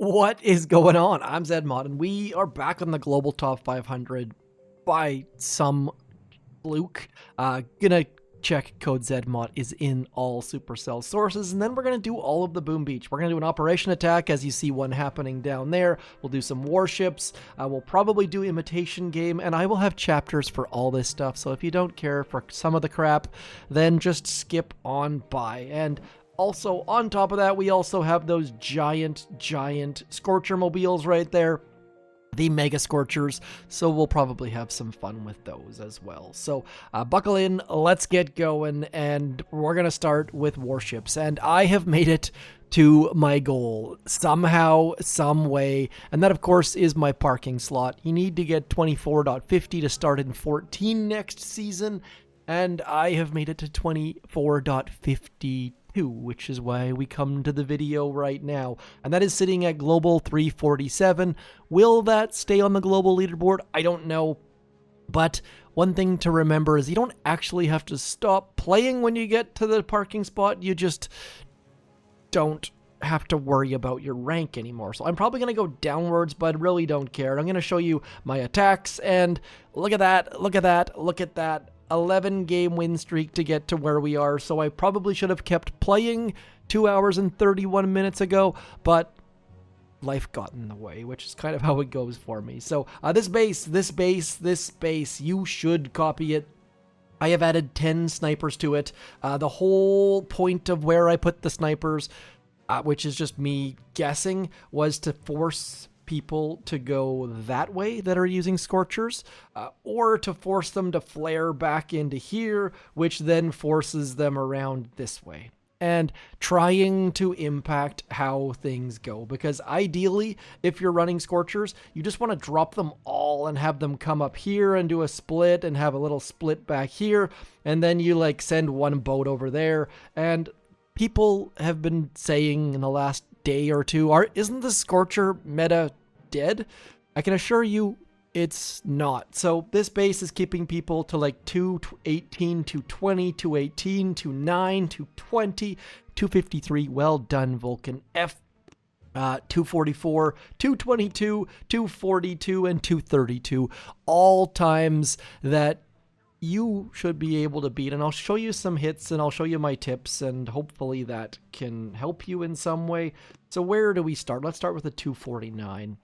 What is going on? I'm zmoT, and we are back on the global top 500 by some fluke. Gonna check code zmoT is in all Supercell sources, and then we're gonna do all of the Boom Beach. We're gonna do an operation attack, as you see one happening down there. We'll do some warships. We'll probably do imitation game, and I will have chapters for all this stuff. So if you don't care for some of the crap, then just skip on by. And also, on top of that, we also have those giant Scorcher mobiles right there, the Mega Scorchers, so we'll probably have some fun with those as well. So buckle in, let's get going, and we're going to start with warships. And I have made it to my goal somehow, some way, and that of course is my parking slot. You need to get 24.50 to start in 14 next season, and I have made it to 24.52, which is why we come to the video right now, and that is sitting at global 347. Will that stay on the global leaderboard? I don't know, but one thing to remember is you don't actually have to stop playing when you get to the parking spot. You just don't have to worry about your rank anymore. So I'm probably going to go downwards, but really don't care. I'm going to show you my attacks, and look at that, look at that, look at that. 11 game win streak to get to where we are, so I probably should have kept playing 2 hours and 31 minutes ago, but life got in the way, which is kind of how it goes for me. So this base, you should copy it. I have added 10 snipers to it. The whole point of where I put the snipers, which is just me guessing, was to force people to go that way that are using Scorchers, or to force them to flare back into here, which then forces them around this way, and trying to impact how things go. Because ideally, if you're running Scorchers, you just want to drop them all and have them come up here and do a split and have a little split back here, and then you like send one boat over there. And people have been saying in the last day or two, isn't the Scorcher meta dead? I can assure you it's not. So this base is keeping people to like 218, 220, 218, 29, 220, 253. Well done, Vulcan F. 244, 222, 242, and 232. All times that you should be able to beat, and I'll show you some hits and I'll show you my tips, and hopefully that can help you in some way. So where do we start? Let's start with a 249.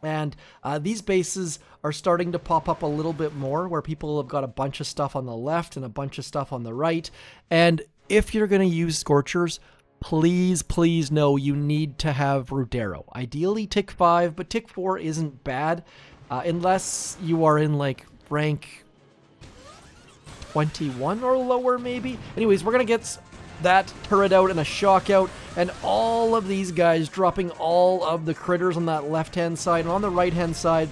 And these bases are starting to pop up a little bit more, where people have got a bunch of stuff on the left and a bunch of stuff on the right. And if you're going to use Scorchers, please know you need to have Rdero. Ideally tick 5, but tick 4 isn't bad, unless you are in like rank 21 or lower maybe. Anyways, we're going to get that turret out and a shock out, and all of these guys dropping all of the critters on that left hand side. And on the right hand side,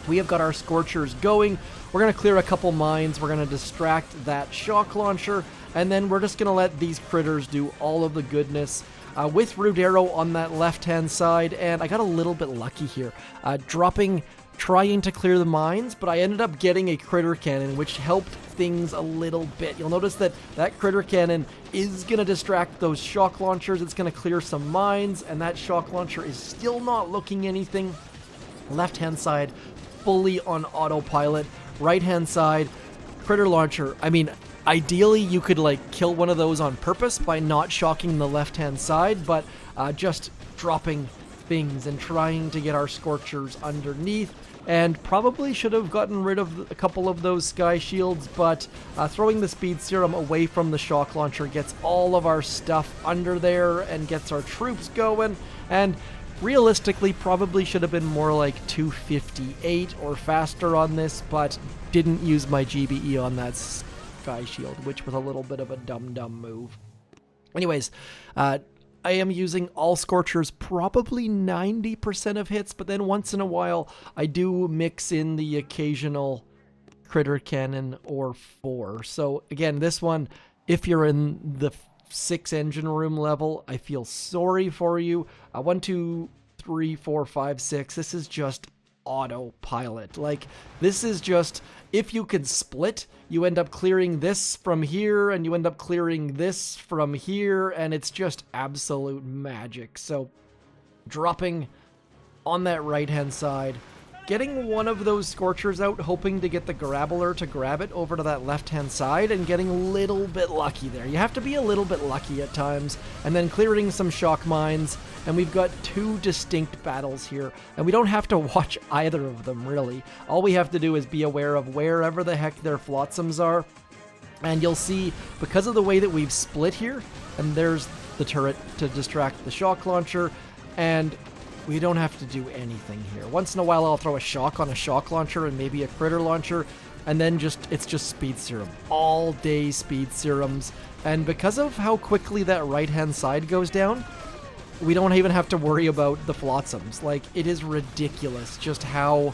we have got our Scorchers going. We're going to clear a couple mines, we're going to distract that shock launcher, and then we're just going to let these critters do all of the goodness with Rdero on that left hand side. And I got a little bit lucky here, trying to clear the mines, but I ended up getting a critter cannon, which helped things a little bit. You'll notice that that critter cannon is going to distract those shock launchers. It's going to clear some mines, and that shock launcher is still not looking anything. Left hand side fully on autopilot. Right hand side critter launcher. I mean, ideally you could like kill one of those on purpose by not shocking the left hand side, but just dropping things and trying to get our Scorchers underneath. And probably should have gotten rid of a couple of those sky shields, but throwing the speed serum away from the shock launcher gets all of our stuff under there and gets our troops going. And realistically, probably should have been more like 258 or faster on this, but didn't use my GBE on that sky shield, which was a little bit of a dumb move. Anyways, I am using all Scorchers, probably 90% of hits, but then once in a while I do mix in the occasional critter cannon or 4. So again, this one, if you're in the 6 engine room level, I feel sorry for you. 1, 2, 3, 4, 5, 6. This is just autopilot. Like, this is just, if you could split, you end up clearing this from here, and you end up clearing this from here, and it's just absolute magic. So dropping on that right-hand side, getting one of those Scorchers out, hoping to get the Grappler to grab it over to that left-hand side, and getting a little bit lucky there. You have to be a little bit lucky at times, and then clearing some shock mines, and we've got two distinct battles here, and we don't have to watch either of them, really. All we have to do is be aware of wherever the heck their flotsams are, and you'll see, because of the way that we've split here, and there's the turret to distract the shock launcher, and we don't have to do anything here. Once in a while, I'll throw a shock on a shock launcher and maybe a critter launcher, and then it's just speed serum. All day speed serums. And because of how quickly that right-hand side goes down, we don't even have to worry about the flotsams. Like, it is ridiculous just how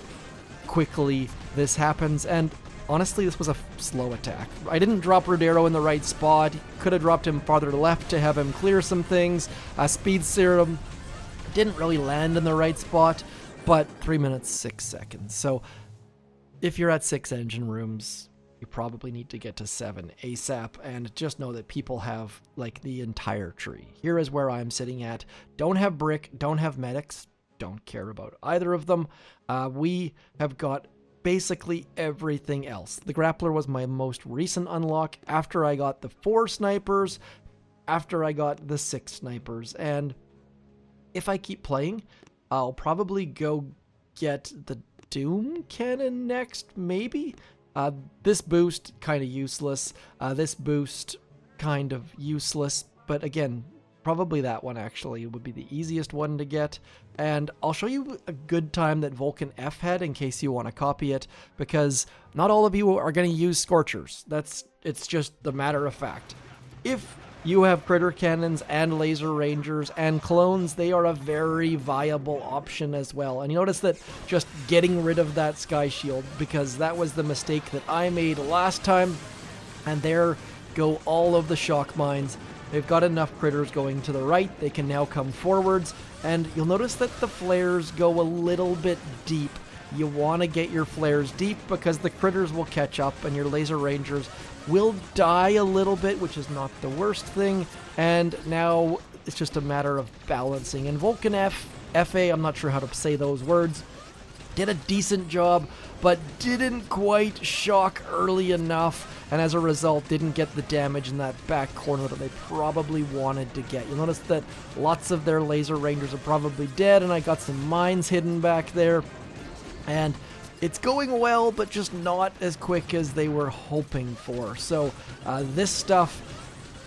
quickly this happens. And honestly, this was a slow attack. I didn't drop Rdero in the right spot. Could have dropped him farther left to have him clear some things. Speed serum didn't really land in the right spot, but 3 minutes, 6 seconds. So if you're at 6 engine rooms, you probably need to get to 7 ASAP, and just know that people have like the entire tree. Here is where I'm sitting at. Don't have brick, don't have medics, don't care about either of them. We have got basically everything else. The Grappler was my most recent unlock after I got the 4 snipers, after I got the 6 snipers, and if I keep playing, I'll probably go get the Doom Cannon next, maybe? This boost, kind of useless. This boost, kind of useless. But again, probably that one actually would be the easiest one to get. And I'll show you a good time that Vulcan F had in case you want to copy it, because not all of you are going to use Scorchers. It's just the matter of fact. If you have critter cannons and laser rangers and clones, they are a very viable option as well. And you notice that just getting rid of that sky shield, because that was the mistake that I made last time, and there go all of the shock mines. They've got enough critters going to the right, they can now come forwards, and you'll notice that the flares go a little bit deep. You want to get your flares deep because the critters will catch up and your laser rangers will die a little bit, which is not the worst thing. And now it's just a matter of balancing. And Vulcan FA, I'm not sure how to say those words, did a decent job, but didn't quite shock early enough, and as a result didn't get the damage in that back corner that they probably wanted to get. You'll notice that lots of their laser rangers are probably dead, and I got some mines hidden back there. And it's going well, but just not as quick as they were hoping for. So this stuff,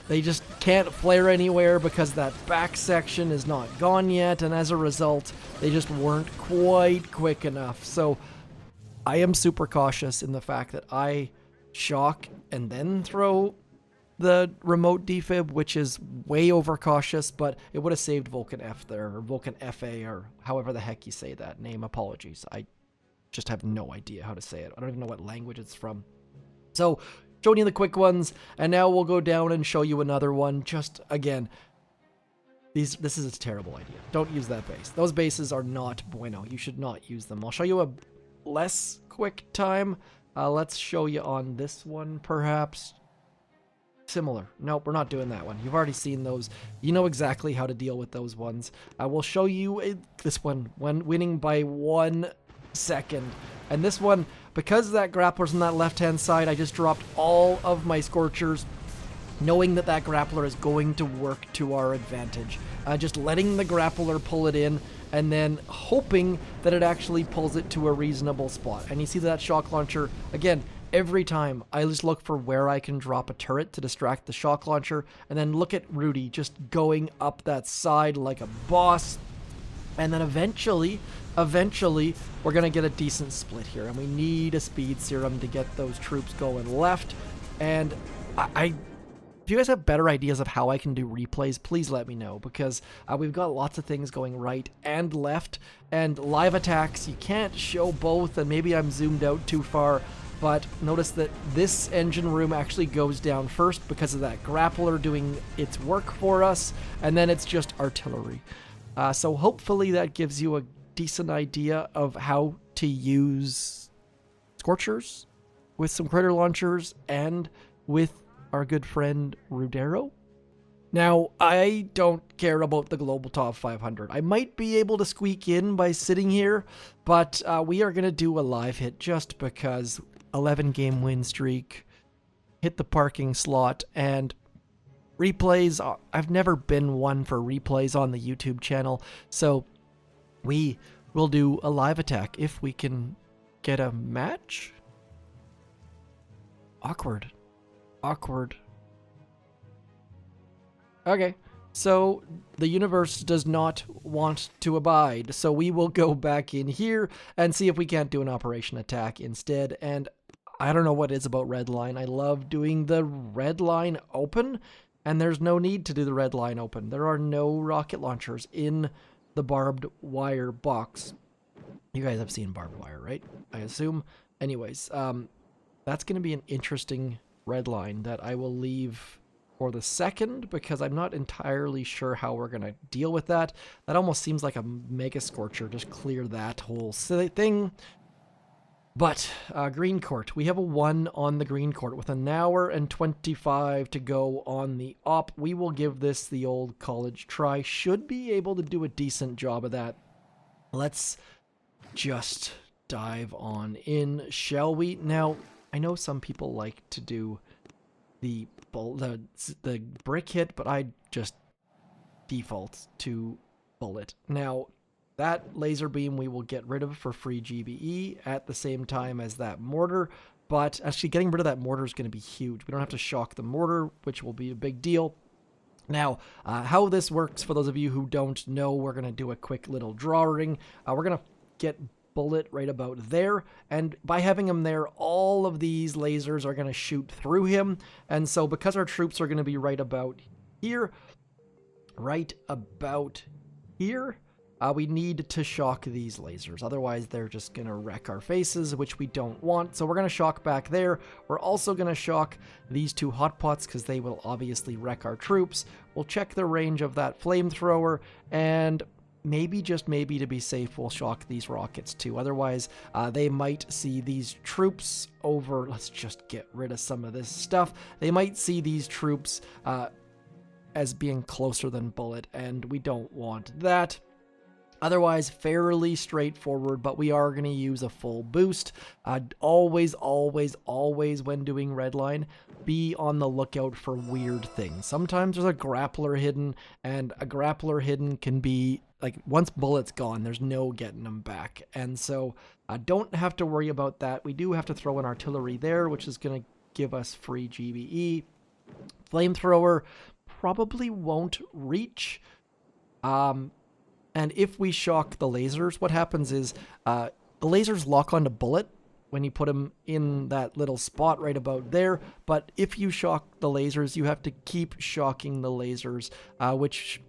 they just can't flare anywhere because that back section is not gone yet, and as a result, they just weren't quite quick enough. So I am super cautious in the fact that I shock and then throw the remote defib, which is way overcautious, but it would have saved Vulcan F there, or Vulcan FA, or however the heck you say that name. Apologies. I just have no idea how to say it. I don't even know what language it's from. So, showing you the quick ones, and now we'll go down and show you another one. Just, again, this is a terrible idea. Don't use that base. Those bases are not bueno. You should not use them. I'll show you a less quick time. Let's show you on this one, perhaps. Similar. Nope, we're not doing that one. You've already seen those. You know exactly how to deal with those ones. I will show you this one, when winning by 1 second. And this one, because that grappler's on that left-hand side, I just dropped all of my Scorchers, knowing that that grappler is going to work to our advantage. Just letting the grappler pull it in, and then hoping that it actually pulls it to a reasonable spot. And you see that shock launcher, again, every time I just look for where I can drop a turret to distract the shock launcher, and then look at Rudy just going up that side like a boss. And then eventually, we're going to get a decent split here. And we need a speed serum to get those troops going left. And if you guys have better ideas of how I can do replays, please let me know. Because we've got lots of things going right and left. And live attacks, you can't show both. And maybe I'm zoomed out too far. But notice that this engine room actually goes down first because of that grappler doing its work for us. And then it's just artillery. So hopefully that gives you a decent idea of how to use Scorchers with some critter launchers and with our good friend Rdero. Now, I don't care about the global top 500. I might be able to squeak in by sitting here, but we are going to do a live hit just because 11 game win streak, hit the parking slot, and replays. I've never been one for replays on the YouTube channel, so we will do a live attack if we can get a match. Awkward. Okay, so the universe does not want to abide, so we will go back in here and see if we can't do an operation attack instead. And I don't know what it is about red line. I love doing the red line open, and there's no need to do the red line open. There are no rocket launchers in the barbed wire box. You guys have seen barbed wire, right? I assume. Anyways, that's going to be an interesting red line that I will leave for the second, because I'm not entirely sure how we're going to deal with that. That almost seems like a Mega Scorcher, just clear that whole silly thing. But, green court. We have a 1 on the green court with an hour and 25 to go on the op. We will give this the old college try. Should be able to do a decent job of that. Let's just dive on in, shall we? Now, I know some people like to do the brick hit, but I just default to bullet. Now, that laser beam we will get rid of for free GBE at the same time as that mortar, but actually getting rid of that mortar is going to be huge. We don't have to shock the mortar, which will be a big deal. Now, how this works, for those of you who don't know, we're going to do a quick little drawing. We're going to get bullet right about there, and by having him there, all of these lasers are going to shoot through him, and so because our troops are going to be right about here, we need to shock these lasers. Otherwise, they're just going to wreck our faces, which we don't want. So we're going to shock back there. We're also going to shock these 2 hotpots because they will obviously wreck our troops. We'll check the range of that flamethrower, and maybe, just maybe to be safe, we'll shock these rockets too. Otherwise, they might see these troops over... Let's just get rid of some of this stuff. They might see these troops as being closer than bullet, and we don't want that. Otherwise, fairly straightforward, but we are going to use a full boost. Always when doing redline, be on the lookout for weird things. Sometimes there's a grappler hidden, and a grappler hidden can be, like, once bullet's gone, there's no getting them back. And so, don't have to worry about that. We do have to throw an artillery there, which is going to give us free GBE. Flamethrower probably won't reach. And if we shock the lasers, what happens is the lasers lock onto bullet when you put them in that little spot right about there. But if you shock the lasers, you have to keep shocking the lasers, which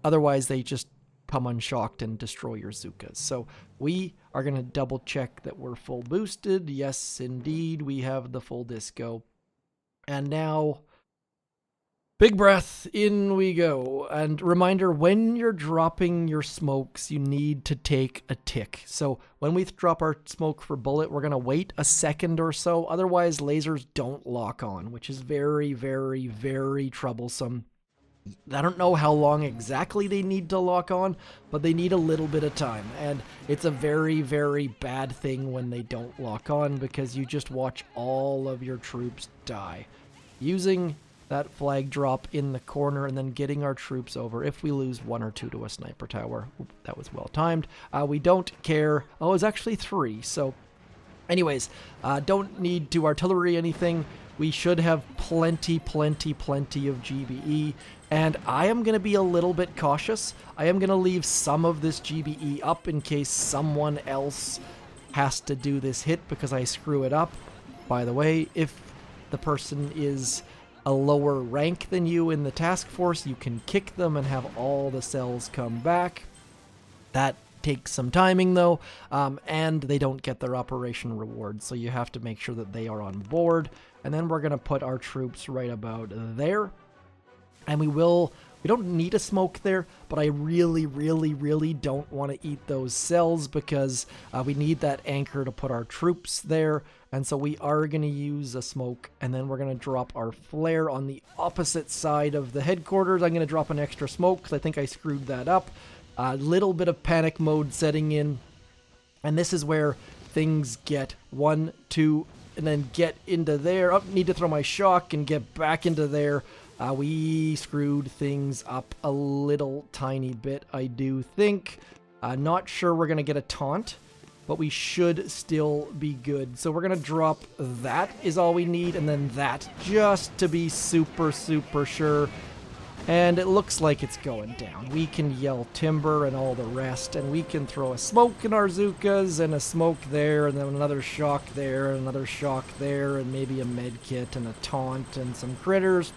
otherwise they just come unshocked and destroy your Zukas. So we are going to double check that we're full boosted. Yes, indeed, we have the full disco. And now... big breath, in we go. And reminder, when you're dropping your smokes, you need to take a tick. So when we drop our smoke for bullet, we're going to wait a second or so. Otherwise, lasers don't lock on, which is very, very, very troublesome. I don't know how long exactly they need to lock on, but they need a little bit of time. And it's a very, very bad thing when they don't lock on, because you just watch all of your troops die. Using that flag drop in the corner and then getting our troops over. If we lose 1 or 2 to a sniper tower, that was well timed. We don't care. Oh, it's actually 3. So anyways, don't need to artillery anything. We should have plenty of GBE. And I am going to be a little bit cautious. I am going to leave some of this GBE up in case someone else has to do this hit because I screw it up. By the way, if the person is a lower rank than you in the task force, you can kick them and have all the cells come back. That takes some timing though, and they don't get their operation reward, so you have to make sure that they are on board. And then we're going to put our troops right about there, and we don't need a smoke there, but I really don't want to eat those cells because we need that anchor to put our troops there, And so we are going to use a smoke, and then we're going to drop our flare on the opposite side of the headquarters. I'm going to drop an extra smoke because I think I screwed that up. A little bit of panic mode setting in. And this is where things get 1, 2, and then get into there. Oh, need to throw my shock and get back into there. We screwed things up a little tiny bit, I do think. Not sure we're going to get a taunt, but we should still be good. So we're going to drop that is all we need, and then that, just to be super, super sure. And it looks like it's going down. We can yell timber and all the rest, and we can throw a smoke in our Zookas, and a smoke there, and then another shock there, and another shock there, and maybe a med kit and a taunt and some critters.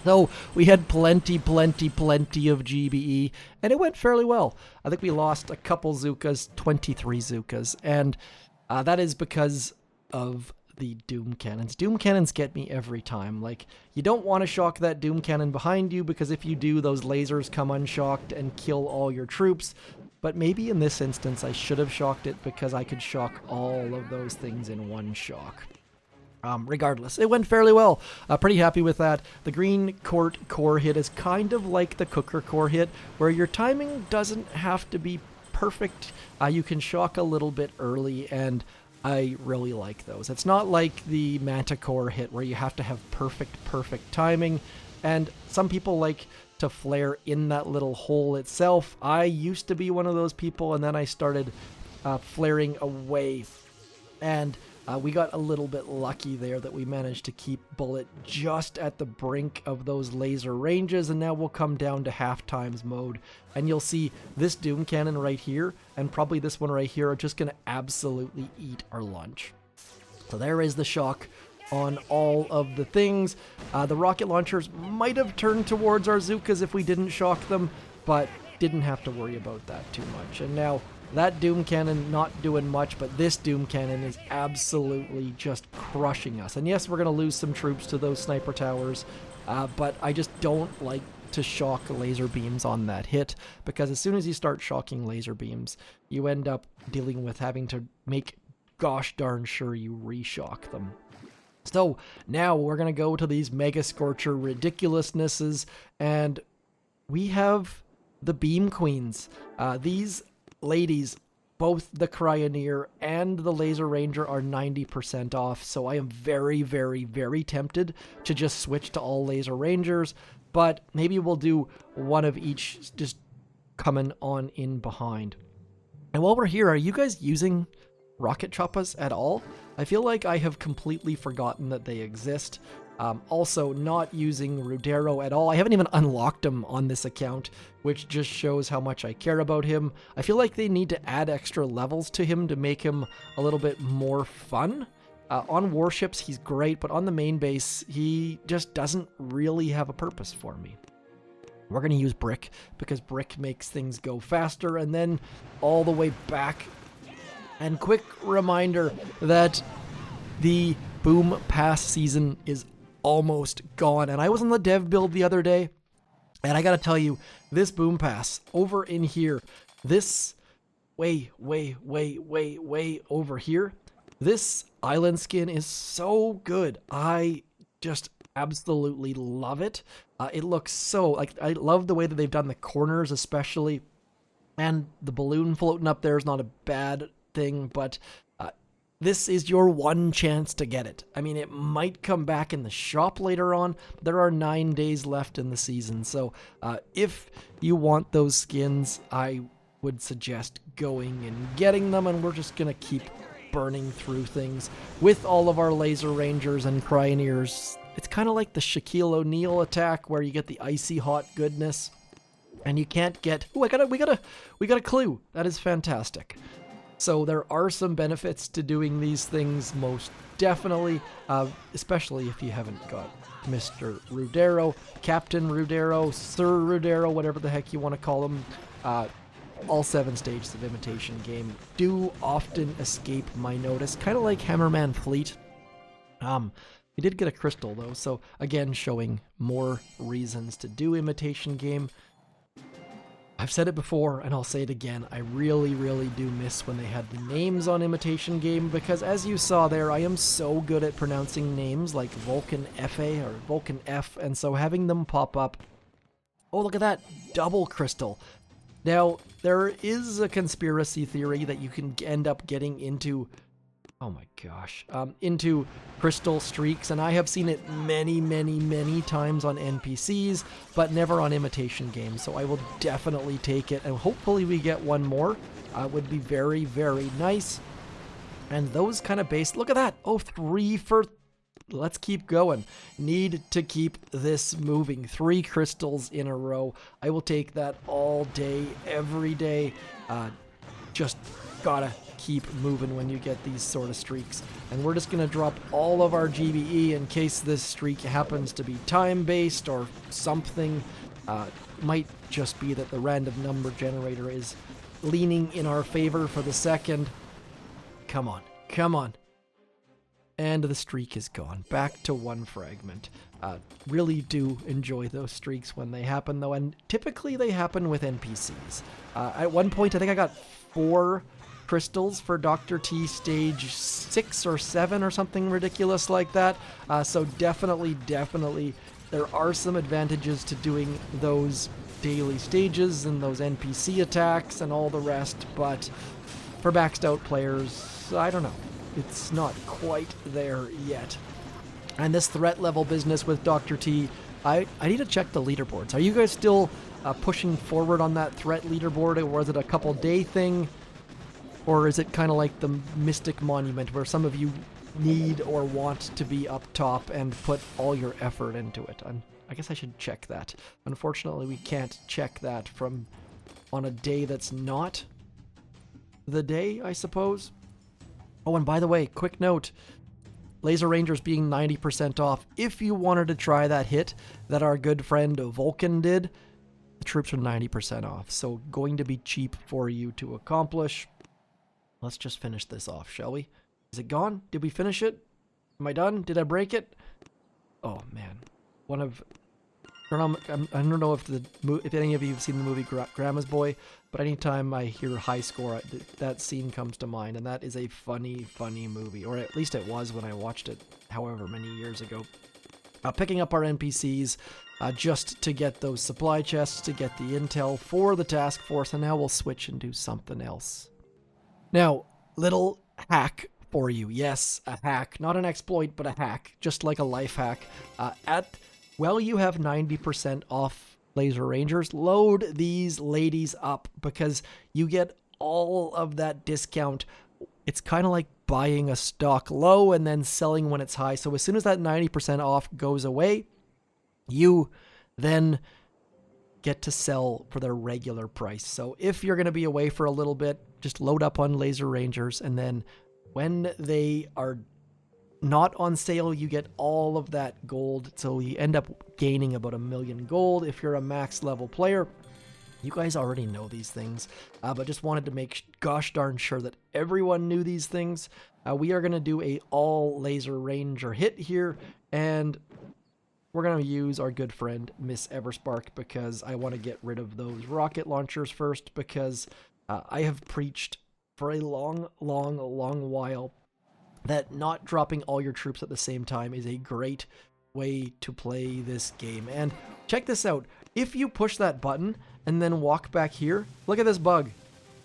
So we had plenty of GBE, and it went fairly well. I think we lost a couple Zookas, 23 Zookas, and that is because of the Doom Cannons. Doom Cannons get me every time. Like, you don't want to shock that Doom Cannon behind you, because if you do, those lasers come unshocked and kill all your troops. But maybe in this instance, I should have shocked it, because I could shock all of those things in one shock. Regardless, it went fairly well. Pretty happy with that. The Green Court core hit is kind of like the Cooker core hit, where your timing doesn't have to be perfect. You can shock a little bit early, and I really like those. It's not like the Manticore hit where you have to have perfect timing, and some people like to flare in that little hole itself. I used to be one of those people, and then I started flaring away, and we got a little bit lucky there that we managed to keep Bullet just at the brink of those laser ranges, and now we'll come down to half times mode, and you'll see this Doom Cannon right here, and probably this one right here, are just going to absolutely eat our lunch. So there is the shock on all of the things. The rocket launchers might have turned towards our Zookas if we didn't shock them, but didn't have to worry about that too much. And now that Doom Cannon not doing much, but this Doom Cannon is absolutely just crushing us. And yes, we're going to lose some troops to those sniper towers, but I just don't like to shock laser beams on that hit, because as soon as you start shocking laser beams, you end up dealing with having to make gosh darn sure you reshock them. So now we're going to go to these Mega Scorcher ridiculousnesses, and we have the Beam Queens. These ladies, both the Cryoneer and the Laser Ranger, are 90% off, so I am very tempted to just switch to all Laser Rangers, but maybe we'll do one of each just coming on in behind. And while we're here, are you guys using rocket choppas at all? I feel like I have completely forgotten that they exist. Also, not using Rdero at all. I haven't even unlocked him on this account, which just shows how much I care about him. I feel like they need to add extra levels to him to make him a little bit more fun. On warships, he's great, but on the main base, he just doesn't really have a purpose for me. We're going to use Brick, because Brick makes things go faster, and then all the way back. And quick reminder that the Boom Pass season is almost gone, and I was on the dev build the other day, and I gotta tell you, this Boom Pass over in here, this way over here, this island skin is so good. I just absolutely love it. It looks so, like, I love the way that they've done the corners especially, and the balloon floating up there is not a bad thing, but this is your one chance to get it. I mean, it might come back in the shop later on, but there are 9 days left in the season, so if you want those skins, I would suggest going and getting them, and we're just gonna keep burning through things with all of our Laser Rangers and Cryoneers. It's kind of like the Shaquille O'Neal attack, where you get the icy hot goodness, and you can't get... Ooh, we got a clue. That is fantastic. So there are some benefits to doing these things, most definitely, especially if you haven't got Mr. Rdero, Captain Rdero, Sir Rdero, whatever the heck you want to call him. All 7 stages of Imitation Game do often escape my notice, kind of like Hammerman Fleet. He did get a crystal though, so again, showing more reasons to do Imitation Game. I've said it before, and I'll say it again. I really, really do miss when they had the names on Imitation Game, because as you saw there, I am so good at pronouncing names like Vulcan FA or Vulcan F, and so having them pop up. Oh, look at that. Double crystal. Now, there is a conspiracy theory that you can end up getting into, oh my gosh, into crystal streaks, and I have seen it many, many, many times on NPCs, but never on Imitation Games, so I will definitely take it, and hopefully we get one more. Would be very, very nice. And those kind of base, look at that. Oh, 3 for, let's keep going. Need to keep this moving. 3 crystals in a row. I will take that all day, every day. Just gotta keep moving when you get these sort of streaks. And we're just gonna drop all of our GBE in case this streak happens to be time-based or something. Might just be that the random number generator is leaning in our favor for the second. Come on, come on. And the streak is gone. Back to 1 fragment. Really do enjoy those streaks when they happen, though, and typically they happen with NPCs. At one point, I think I got 4 crystals for Dr. T stage 6 or 7 or something ridiculous like that. So definitely, there are some advantages to doing those daily stages and those NPC attacks and all the rest, but for maxed out players, I don't know. It's not quite there yet. And this threat level business with Dr. T, I need to check the leaderboards. Are you guys still pushing forward on that threat leaderboard, or was it a couple day thing? Or is it kind of like the Mystic Monument where some of you need or want to be up top and put all your effort into it? I guess I should check that. Unfortunately, we can't check that from on a day that's not the day, I suppose. Oh, and by the way, quick note, Laser Rangers being 90% off. If you wanted to try that hit that our good friend Vulcan did, the troops are 90% off. So going to be cheap for you to accomplish. Let's just finish this off, shall we? Is it gone? Did we finish it? Am I done? Did I break it? Oh, man. I don't know if any of you have seen the movie Grandma's Boy, but anytime I hear high score, that scene comes to mind, and that is a funny, funny movie, or at least it was when I watched it however many years ago. Picking up our NPCs just to get those supply chests, to get the intel for the task force, and now we'll switch and do something else. Now, little hack for you. Yes, a hack. Not an exploit, but a hack. Just like a life hack. Well, you have 90% off Laser Rangers, load these ladies up because you get all of that discount. It's kind of like buying a stock low and then selling when it's high. So as soon as that 90% off goes away, you then get to sell for their regular price. So if you're going to be away for a little bit, just load up on Laser Rangers, and then when they are not on sale, you get all of that gold, so you end up gaining about 1 million gold if you're a max level player. You guys already know these things, but just wanted to make gosh darn sure that everyone knew these things. We are going to do a all Laser Ranger hit here, and we're going to use our good friend Miss Everspark because I want to get rid of those rocket launchers first, because I have preached for a long while that not dropping all your troops at the same time is a great way to play this game. And check this out. If you push that button and then walk back here, look at this bug.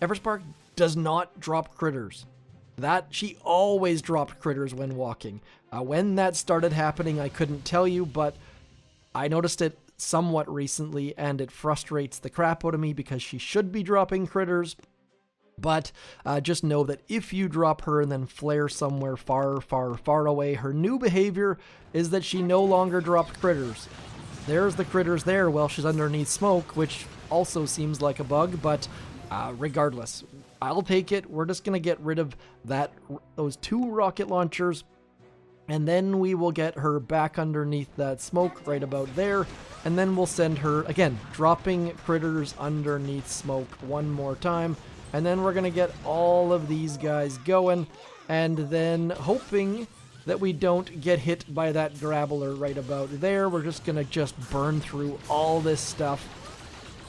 Everspark does not drop critters. She always dropped critters when walking. When that started happening, I couldn't tell you, but I noticed it somewhat recently, and it frustrates the crap out of me because she should be dropping critters. But just know that if you drop her and then flare somewhere far away, her new behavior is that she no longer drops critters. There's the critters there while she's underneath smoke, which also seems like a bug, but regardless, I'll take it. We're just going to get rid of those 2 rocket launchers, and then we will get her back underneath that smoke right about there, and then we'll send her, again, dropping critters underneath smoke one more time. And then we're going to get all of these guys going, and then hoping that we don't get hit by that grappler right about there. We're just going to burn through all this stuff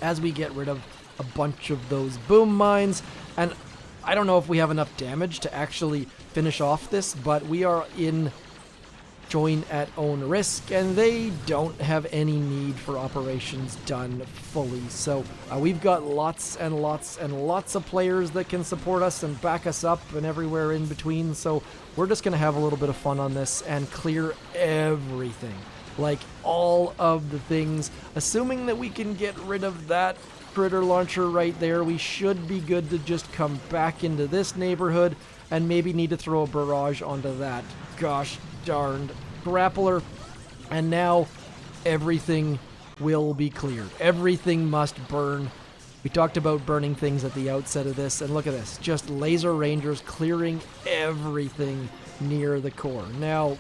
as we get rid of a bunch of those boom mines, and I don't know if we have enough damage to actually finish off this, but we are in join at own risk, and they don't have any need for operations done fully. So we've got lots and lots and lots of players that can support us and back us up and everywhere in between. So we're just going to have a little bit of fun on this and clear everything. Like all of the things. Assuming that we can get rid of that critter launcher right there, we should be good to just come back into this neighborhood and maybe need to throw a barrage onto that gosh darned grappler, and now everything will be cleared. Everything must burn. We talked about burning things at the outset of this, and look at this, just laser rangers clearing everything near the core. Now,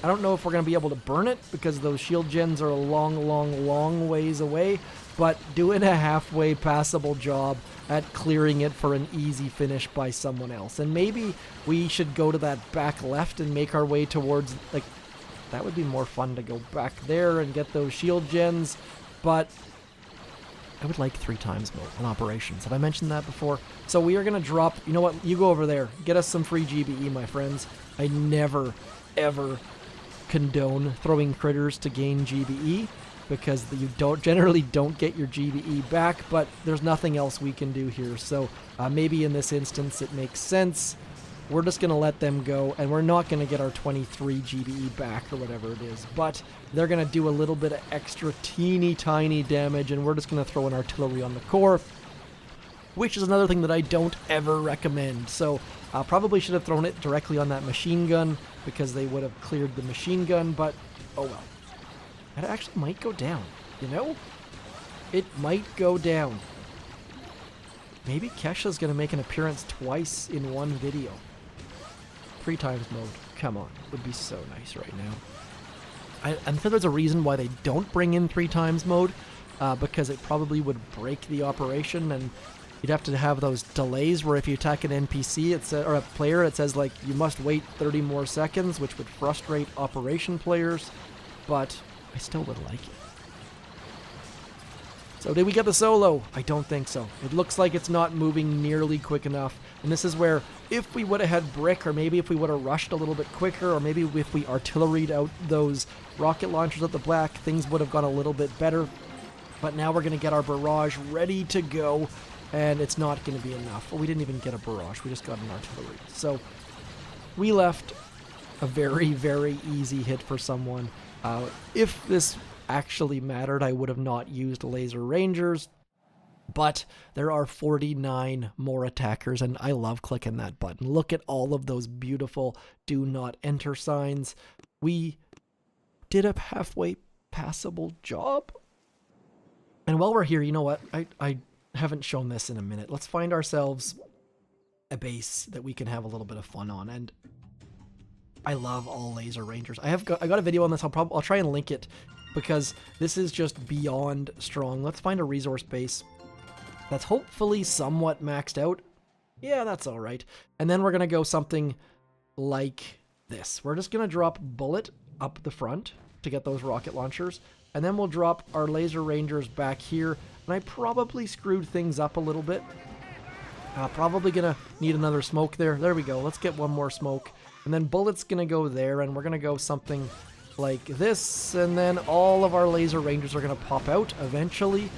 I don't know if we're going to be able to burn it because those shield gens are a long ways away, but doing a halfway passable job at clearing it for an easy finish by someone else. And maybe we should go to that back left and make our way towards, like, that would be more fun to go back there and get those shield gens, but I would like 3 times mode on operations. Have I mentioned that before? So we are going to drop, you know what, you go over there, get us some free GBE, my friends. I never, ever condone throwing critters to gain GBE, because you generally don't get your GBE back, but there's nothing else we can do here. So maybe in this instance it makes sense. We're just going to let them go, and we're not going to get our 23 GBE back or whatever it is, but they're going to do a little bit of extra teeny tiny damage, and we're just going to throw an artillery on the core, which is another thing that I don't ever recommend. So I probably should have thrown it directly on that machine gun because they would have cleared the machine gun, but oh well. That actually might go down, you know? It might go down. Maybe Kesha's going to make an appearance twice in one video. 3 times mode. Come on. Would be so nice right now. I'm sure there's a reason why they don't bring in 3 times mode, because it probably would break the operation, and you'd have to have those delays where if you attack an NPC or a player, it says like you must wait 30 more seconds, which would frustrate operation players, but I still would like it. So did we get the solo? I don't think so. It looks like it's not moving nearly quick enough. And this is where, if we would have had brick, or maybe if we would have rushed a little bit quicker, or maybe if we artilleried out those rocket launchers at the black, things would have gone a little bit better. But now we're going to get our barrage ready to go, and it's not going to be enough. Well, we didn't even get a barrage. We just got an artillery. So we left a very, very easy hit for someone. If this actually mattered, I would have not used laser rangers, but there are 49 more attackers, and I love clicking that button. Look at all of those beautiful do not enter signs. We did a halfway passable job. And while we're here, you know what? I haven't shown this in a minute. Let's find ourselves a base that we can have a little bit of fun on. And I love all laser rangers. I got a video on this. I'll try and link it, because this is just beyond strong. Let's find a resource base that's hopefully somewhat maxed out. Yeah, that's all right. And then we're going to go something like this. We're just going to drop Bullet up the front to get those rocket launchers. And then we'll drop our laser rangers back here. And I probably screwed things up a little bit. Probably going to need another smoke there. There we go. Let's get one more smoke. And then Bullet's going to go there, and we're going to go something like this, and then all of our laser rangers are going to pop out eventually.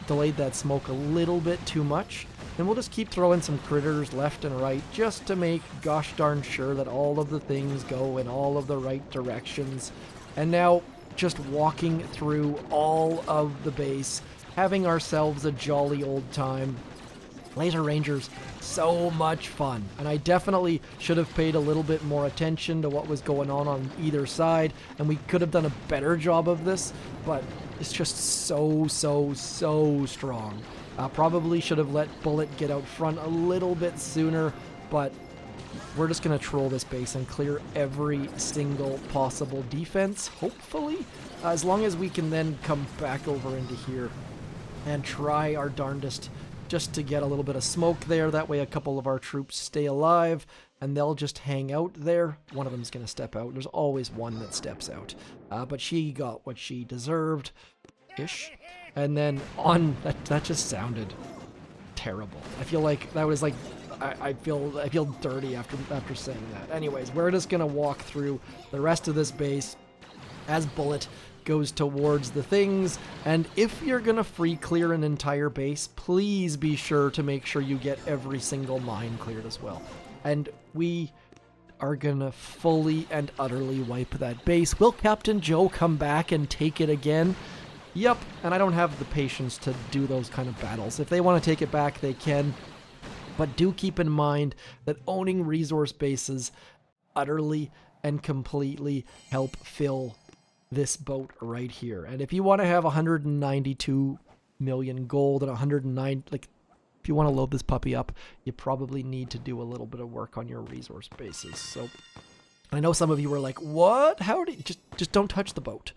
Delayed that smoke a little bit too much. And we'll just keep throwing some critters left and right just to make gosh darn sure that all of the things go in all of the right directions. And now just walking through all of the base, having ourselves a jolly old time. Laser Rangers, so much fun. And I definitely should have paid a little bit more attention to what was going on either side, and we could have done a better job of this, but it's just so strong. Probably should have let Bullet get out front a little bit sooner, but we're just going to troll this base and clear every single possible defense, hopefully, as long as we can then come back over into here and try our darndest just to get a little bit of smoke there. That way a couple of our troops stay alive, and they'll just hang out there. One of them's going to step out. There's always one that steps out. But she got what she deserved-ish. And then on that just sounded terrible. I feel like that was like I feel dirty after saying that. Anyways, we're just gonna walk through the rest of this base as Bullet goes towards the things, and if you're gonna free clear an entire base, please be sure to make sure you get every single mine cleared as well. And we are gonna fully and utterly wipe that base. Will Captain Joe come back and take it again? Yep, and I don't have the patience to do those kind of battles. If they want to take it back, they can. But do keep in mind that owning resource bases utterly and completely help fill this boat right here. And if you want to have 192 million gold and 109, like, if you want to load this puppy up, you probably need to do a little bit of work on your resource bases. So I know some of you were like, what? How did just don't touch the boat.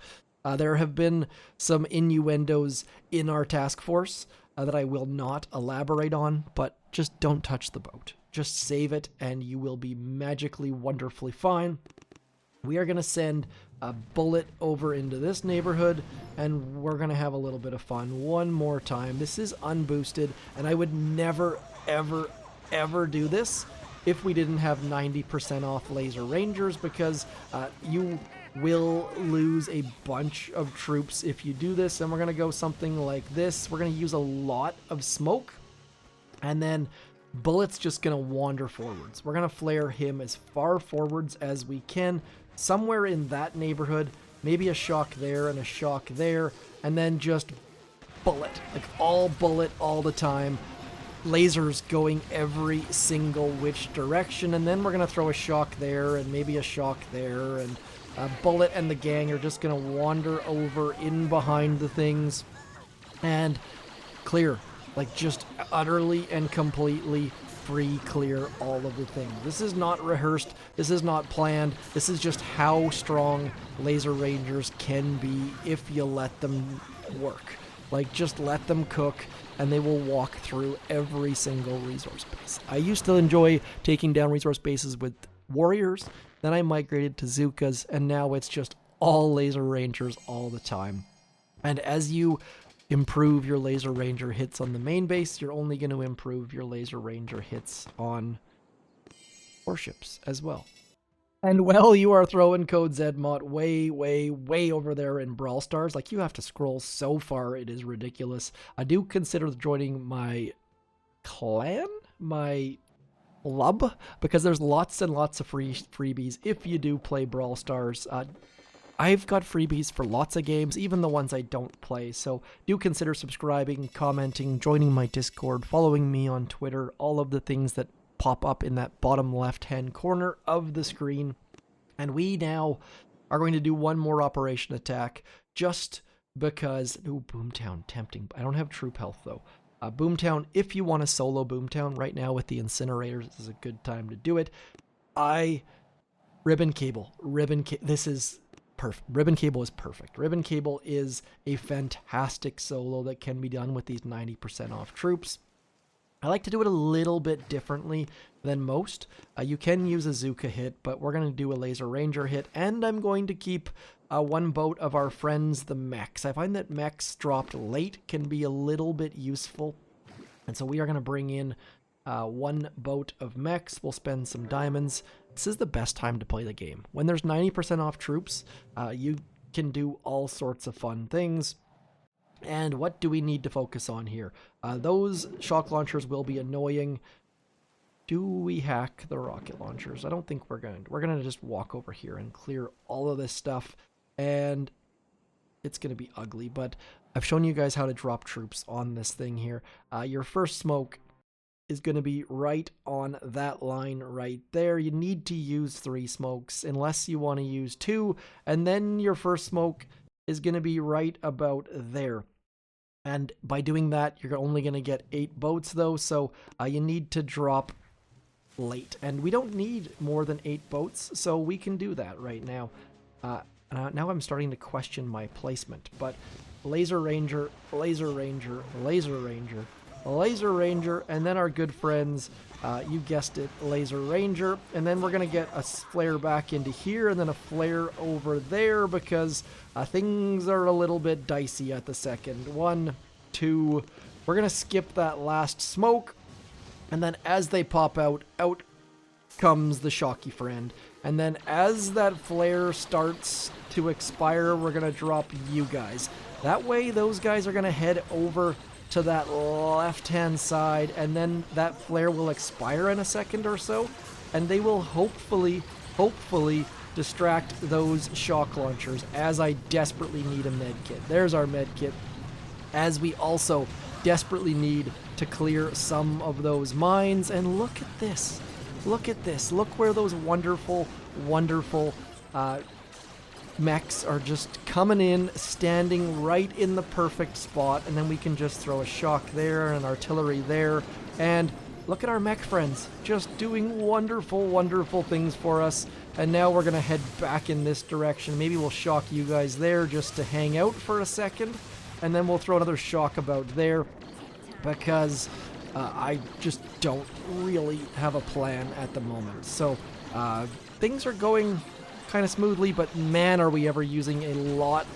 There have been some innuendos in our task force that I will not elaborate on, but just don't touch the boat. Just save it and you will be magically, wonderfully fine. We are going to send a Bullet over into this neighborhood, and we're going to have a little bit of fun one more time. This is unboosted, and I would never, ever, ever do this if we didn't have 90% off Laser Rangers, because you will lose a bunch of troops if you do this. And we're going to go something like this. We're going to use a lot of smoke, and then Bullet's just going to wander forwards. We're going to flare him as far forwards as we can, somewhere in that neighborhood, maybe a shock there and a shock there, and then just Bullet, like all Bullet all the time. Lasers going every single which direction, and then we're going to throw a shock there and maybe a shock there, and Bullet and the gang are just going to wander over in behind the things and clear, like just utterly and completely free clear all of the things. This is not rehearsed, this is not planned, this is just how strong Laser Rangers can be if you let them work. Like, just let them cook and they will walk through every single resource base. I used to enjoy taking down resource bases with warriors, then I migrated to Zookas, and now it's just all Laser Rangers all the time. And as you improve your Laser Ranger hits on the main base, you're only going to improve your Laser Ranger hits on warships as well. And well, you are throwing code zmoT way, way, way over there in Brawl Stars. Like, you have to scroll so far, it is ridiculous. I do consider joining my clan, my club, because there's lots and lots of freebies if you do play Brawl Stars. I've got freebies for lots of games, even the ones I don't play, so do consider subscribing, commenting, joining my Discord, following me on Twitter, all of the things that pop up in that bottom left-hand corner of the screen. And we now are going to do one more operation attack, just because... Ooh, Boomtown, tempting. I don't have troop health, though. Boomtown, if you want to solo Boomtown right now with the incinerators, this is a good time to do it. Ribbon Cable. This is... perfect. Ribbon Cable is perfect. Ribbon Cable is a fantastic solo that can be done with these 90% off troops. I like to do it a little bit differently than most. You can use a Zuka hit, but we're going to do a Laser Ranger hit, and I'm going to keep one boat of our friends, the Mechs. I find that Mechs dropped late can be a little bit useful, and so we are going to bring in one boat of Mechs. We'll spend some diamonds. This is the best time to play the game. When there's 90% off troops, you can do all sorts of fun things. And what do we need to focus on here? Those shock launchers will be annoying. Do we hack the rocket launchers? I don't think we're going to. We're going to just walk over here and clear all of this stuff. And it's going to be ugly, but I've shown you guys how to drop troops on this thing here. Your first smoke is going to be right on that line right there. You need to use 3 smokes unless you want to use 2, and then your first smoke is going to be right about there. And by doing that, you're only going to get 8 boats though, so you need to drop late. And we don't need more than 8 boats, so we can do that right now. Now I'm starting to question my placement, but Laser Ranger, Laser Ranger, Laser Ranger, Laser Ranger, and then our good friends, you guessed it, Laser Ranger, and then we're going to get a flare back into here, and then a flare over there, because things are a little bit dicey at the second. 1, 2, we're going to skip that last smoke, and then as they pop out comes the Shocky friend. And then as that flare starts to expire, we're going to drop you guys. That way, those guys are going to head over to that left-hand side, and then that flare will expire in a second or so, and they will hopefully distract those shock launchers, as I desperately need a med kit. There's our med kit, as we also desperately need to clear some of those mines. And look at this. Look at this. Look where those wonderful mechs are just coming in, standing right in the perfect spot, and then we can just throw a shock there and artillery there, and look at our mech friends just doing wonderful things for us. And now we're gonna head back in this direction. Maybe we'll shock you guys there just to hang out for a second, and then we'll throw another shock about there, because I just don't really have a plan at the moment. So things are going kind of smoothly, but man, are we ever using a lot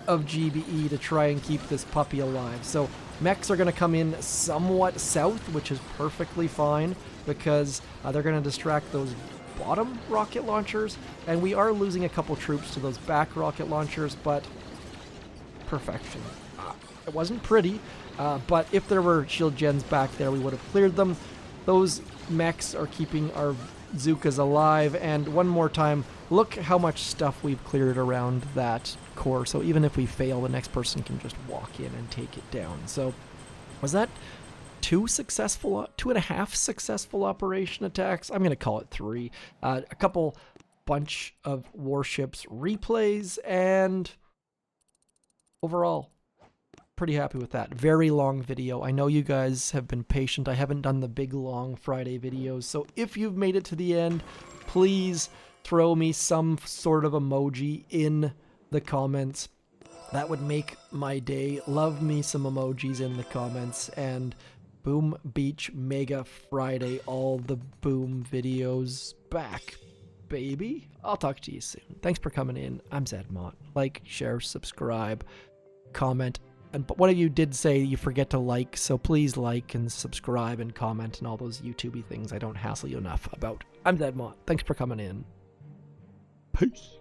of GBE to try and keep this puppy alive. So mechs are going to come in somewhat south, which is perfectly fine, because they're going to distract those bottom rocket launchers, and we are losing a couple troops to those back rocket launchers, but perfection. It wasn't pretty, but if there were shield gens back there, we would have cleared them. Those mechs are keeping our Zookas alive, and one more time, look how much stuff we've cleared around that core, so even if we fail, the next person can just walk in and take it down. So was that 2.5 successful operation attacks? I'm going to call it 3. A couple bunch of warships replays, and overall, pretty happy with that. Very long video. I know you guys have been patient. I haven't done the big long Friday videos, so if you've made it to the end, please throw me some sort of emoji in the comments. That would make my day. Love me some emojis in the comments. And Boom Beach Mega Friday, all the Boom videos back, baby. I'll talk to you soon. Thanks for coming in. I'm zmoT. Like, share, subscribe, comment. And one of you did say you forget to like, so please like and subscribe and comment and all those YouTubey things I don't hassle you enough about. I'm zmoT. Thanks for coming in. Peace.